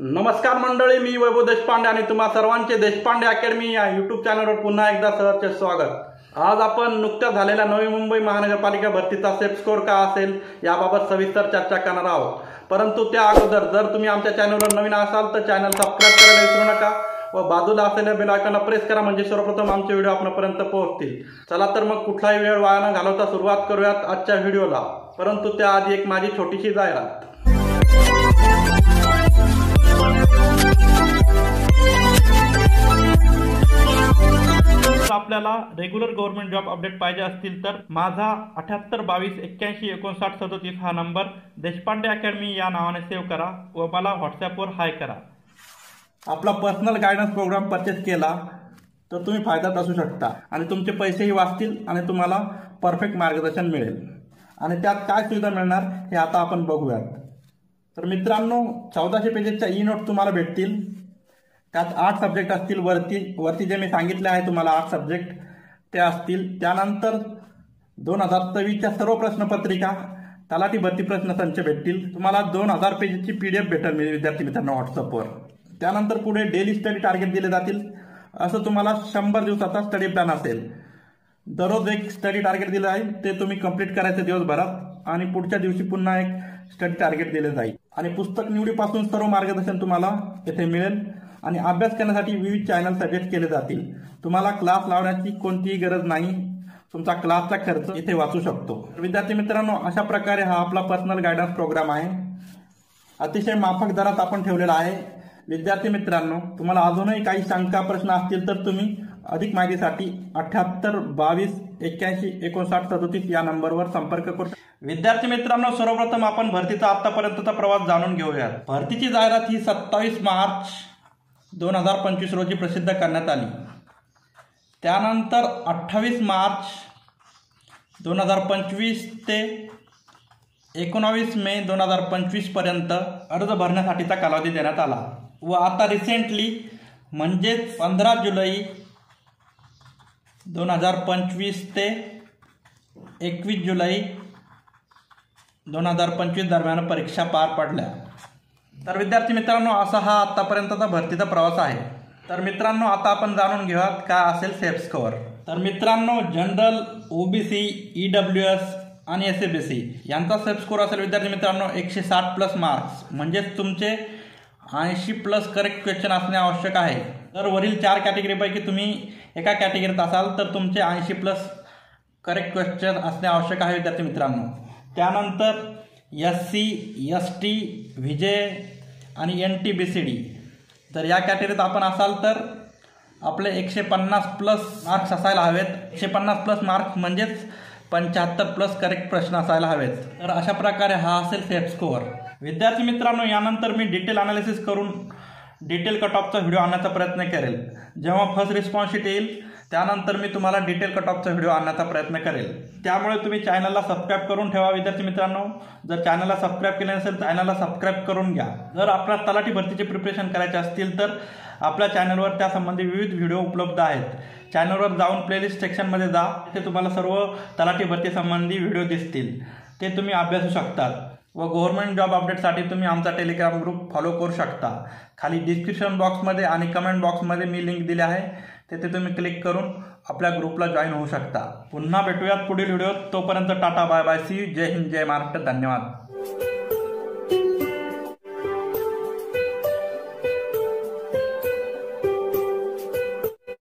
नमस्कार मंडळी, मी वैभव देशपांडे आणि तुम्हा सर्वांचे देशपांडे अकॅडमी या यूट्यूब चॅनलवर पुन्हा एकदा सहर्ष स्वागत। आज आपण नुकत्याच झालेल्या नवी मुंबई महानगरपालिका भरतीचा सेफ स्कोअर का असेल याबाबत सविस्तर चर्चा करणार आहोत। परंतु त्या अगोदर जर तुम्ही आमच्या चॅनलवर नवीन असाल तर चॅनल सबस्क्राइब करायला विसरू नका व बाजूला असलेल्या बेल आयकॉनला प्रेस करा, म्हणजे सर्वप्रथम आमचे व्हिडिओ आपल्यापर्यंत पोहोचतील। चला तर मग कुठलाही वेळ वाया न घालवता सुरुवात करूयात आजच्या व्हिडिओला। परंतु त्याआधी एक माझी छोटीशी जाहिरात। आपल्याला रेग्युलर गव्हर्नमेंट जॉब अपडेट पाहिजे असतील तर माझा 78 22 81 59 37 हा नंबर देशपांडे अकॅडमी या नावाने सेव्ह करा व मला व्हॉट्सॲपवर हाय करा। आपला पर्सनल गायडन्स प्रोग्राम परचेस केला तर तुम्ही फायद्यात असू शकता आणि तुमचे पैसेही वाचतील आणि तुम्हाला परफेक्ट मार्गदर्शन मिळेल। आणि त्यात काय सुविधा मिळणार हे आता आपण बघूयात। तर मित्रांनो, 1400 पेजेसच्या ई नोट तुम्हाला भेटतील। त्यात 8 सब्जेक्ट असतील, वरती जे मी सांगितले आहे तुम्हाला 8 सब्जेक्ट ते असतील। त्यानंतर 2024च्या सर्व प्रश्नपत्रिका, तलाठी भरती प्रश्नसंच भेटतील। तुम्हाला 2000 पेजेसची PDF भेटेल विद्यार्थी मित्रांनो व्हॉट्सअपवर। त्यानंतर पुढे डेली स्टडी टार्गेट दिले जातील। असं तुम्हाला 100 दिवसाचा स्टडी प्लॅन असेल। दररोज एक स्टडी टार्गेट दिलं आहे, ते तुम्ही कंप्लीट करायचं दिवसभरात आणि पुढच्या दिवशी पुन्हा एक स्टडी टार्गेट दिले जाईल। आणि पुस्तक निवडीपासून सर्व मार्गदर्शन तुम्हाला येथे मिळेल आणि अभ्यास करण्यासाठी विविध चॅनल सजेस्ट केले जातील। तुम्हाला क्लास लावण्याची कोणतीही गरज नाही, तुमचा क्लासचा खर्च इथे वाचू शकतो। विद्यार्थी मित्रांनो, अशा प्रकारे हा आपला पर्सनल गायडन्स प्रोग्राम आहे। अतिशय माफक दरात आपण ठेवलेला आहे। विद्यार्थी मित्रांनो, तुम्हाला अजूनही काही शंका प्रश्न असतील तर तुम्ही अधिक माहितीसाठी 78 22 81 59 37 या नंबरवर संपर्क करू। विद्यार्थी मित्रांनो, सर्वप्रथम आपण भरतीचा आतापर्यंतचा प्रवास जाणून घेऊयात। भरतीची जाहिरात ही 27 मार्च 2025 रोजी प्रसिद्ध करण्यात आली। त्यानंतर 28 मार्च 2025 ते 19 मे 2025 पर्यंत अर्ज भरण्यासाठीचा कालावधी देण्यात आला व आता रिसेंटली म्हणजेच 15 जुलै 2025 ते 21 जुलै 2025 दरम्यान परीक्षा पार पडल्या। तर विद्यार्थी मित्रांनो, असा हा आतापर्यंतचा भरतीचा प्रवास आहे। तर मित्रांनो, आता आपण जाणून घेऊयात काय असेल सेफ स्कोअर। तर मित्रांनो, जनरल, OBC, EWS आणि SABC यांचा सेफ स्कोअर असेल विद्यार्थी मित्रांनो 160 प्लस मार्क्स, म्हणजेच तुमचे 80 प्लस करेक्ट क्वेश्चन असणे आवश्यक आहे। तर वरील 4 कॅटेगरीपैकी तुम्ही एका कॅटेगरीत असाल तर तुमचे 80 प्लस करेक्ट क्वेश्चन असणे आवश्यक आहे विद्यार्थी मित्रांनो। त्यानंतर SC, ST, VJ आणि NT BCD जर या कॅटेगरीत आपण असाल तर आपले 150 प्लस मार्क्स असायला हवेत। 150 प्लस मार्क्स म्हणजेच 75 प्लस करेक्ट प्रश्न असायला हवेत। तर अशा प्रकारे हा असेल सेफ स्कोअर। विद्यार्थी मित्रांनो, यानंतर मी डिटेल अनालिसिस करून डिटेल कट ऑफचा व्हिडिओ आणण्याचा प्रयत्न करेल। जेव्हा फर्स्ट रिस्पॉन्स शीट येईल त्यानंतर मी तुम्हाला डिटेल कट ऑफचा व्हिडिओ आणण्याचा प्रयत्न करेल। त्यामुळे तुम्ही चॅनलला सबस्क्राईब करून ठेवा विद्यार्थी मित्रांनो। जर चॅनलला सबस्क्राईब केले नसेल चॅनलला सबस्क्राईब करून घ्या। जर आपल्याला तलाठी भरतीचे प्रिपरेशन करायचे असतील तर आपल्या चॅनलवर त्यासंबंधी विविध व्हिडिओ उपलब्ध आहेत। चॅनलवर जाऊन प्लेलिस्ट सेक्शनमध्ये जा, तिथे तुम्हाला सर्व तलाठी भरती संबंधी व्हिडिओ दिसतील, ते तुम्ही अभ्यासू शकतात। व गव्हर्नमेंट जॉब अपडेटसाठी तुम्ही आमचा टेलिग्राम ग्रुप फॉलो करू शकता। खाली डिस्क्रिप्शन बॉक्समध्ये आणि कमेंट बॉक्समध्ये मी लिंक दिली आहे, तिथे तुम्ही क्लिक करून आपल्या ग्रुपला जॉईन होऊ शकता। पुन्हा भेटूयात पुढील व्हिडिओत। तोपर्यंत tata, bye bye, see you, जय हिंद, जय महाराष्ट्र, धन्यवाद।